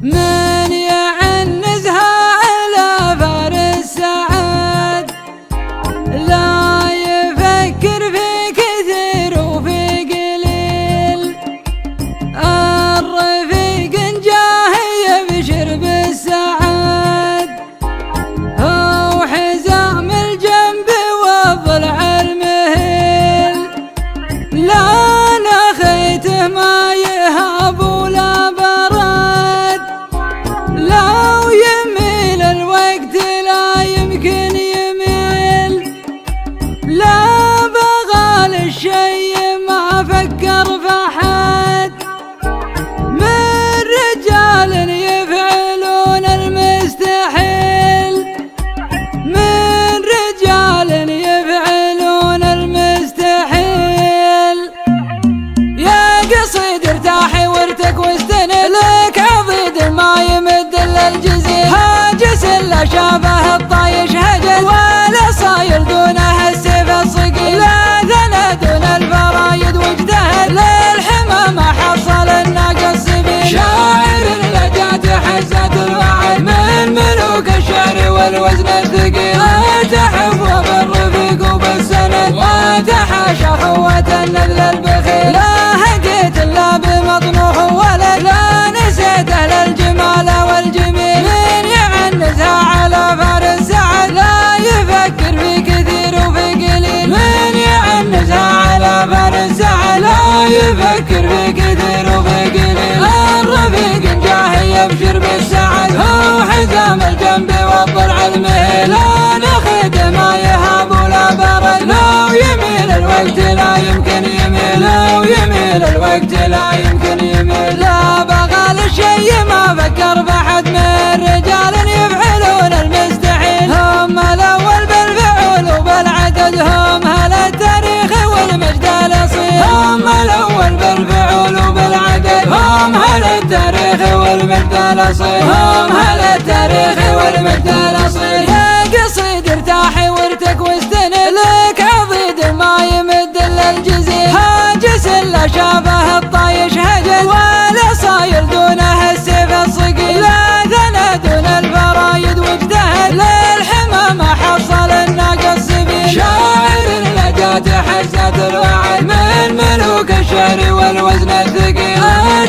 من يعنزها على فارس سعد لا يفكر في كثير وفي قليل. الرفيق جاه يبشر بالسعد هو حزام الجنب والضلع المهيل. لا نخيته ما يهاب ولا برد لو يميل الوقت لا يمكن يميل. لا بغى للشي ما فكر فحد من رجال يفعلون المستحيل. من رجال يفعلون المستحيل. يا قصيد ارتاحي وارتك واستند لك عضيد ما يمد الا الجزيل. هاجس الا شافه الطايش هجل ولا صاير دونه السيف الصقيل. لا ذنى دون الفرايد واجتهد للحمى ما حصل الناقص سبيل. شاعر لجات حزت الوعد من ملوك الشعر والوزن الثقيل. تحف وبالرفيق وبالسند وتحاشى خوة النذل البخيل. لا هقيت الا بمطموح ولد لا نسيت اهل الجمال والجميل. من يعنزها على فارس سعد لا يفكر في كثير وفي قليل. من يعنزها على فارس سعد لا يفكر في كثير وفي قليل. الرفيق جاه يبشر بالسعد هو حزام الجنب والضلع المهيل. لا نخيته ما يهاب ولا برد لو يميل الوقت لا يمكن يميل. لو يميل الوقت لا يمكن يميل. لا بغى للشي ما فكر بحد من رجال يفعلون المستحيل. هم الاول بالفعل وبالعدد هم اهل التاريخ والمجد الاصيل. هم الاول بالفعل وبالعدد هم اهل التاريخ والمجد الاصيل. هم اهل التاريخ والمجد الاصيل. يا قصيد ارتاحي وارتك واستند لك عضيد ما يمد الا الجزيل. هاجس الا شافه الطايش هجل ولا صاير دونه السيف الصقيل. لا ذنى دون الفرايد واجتهد للحمى ما حصل الناقص سبيل. شاعر لجات حزت الوعد من ملوك الشعر والوزن الثقيل.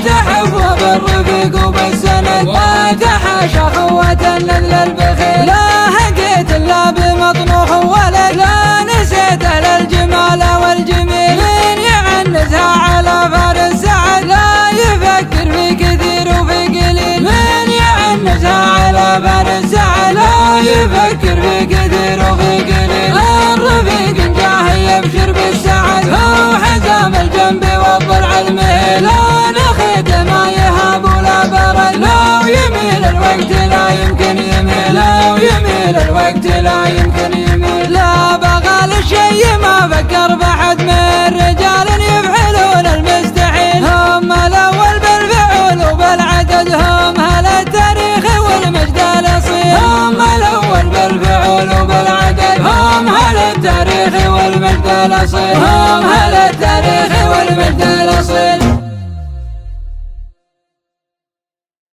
تحف وبالرفيق وبالسند وتحاشى خوة النذل البخيل. لا هقيت الا بمطموح ولد لا نسيت اهل الجمال والجميل. من يعنزها على فارس سعد لا يفكر في كثير وفي قليل. من يعنزها على فارس سعد لا يفكر في كثير وفي قليل. الرفيق جاه يبشر بالسعد هو حزام الجنب والضلع المهيل. لا نخيته ما يهاب ولا برد لو يميل الوقت لا يمكن يميل. لو يميل الوقت لا يمكن يميل. لا بغى للشي ما فكر بحد من رجال يفعلون المستحيل. هم الاول بالفعل وبالعدد هم اهل التاريخ والمجد الاصيل. هم الاول بالفعل وبالعدد هم اهل التاريخ والمجد الاصيل. هم اهل التاريخ والمجد الاصيل.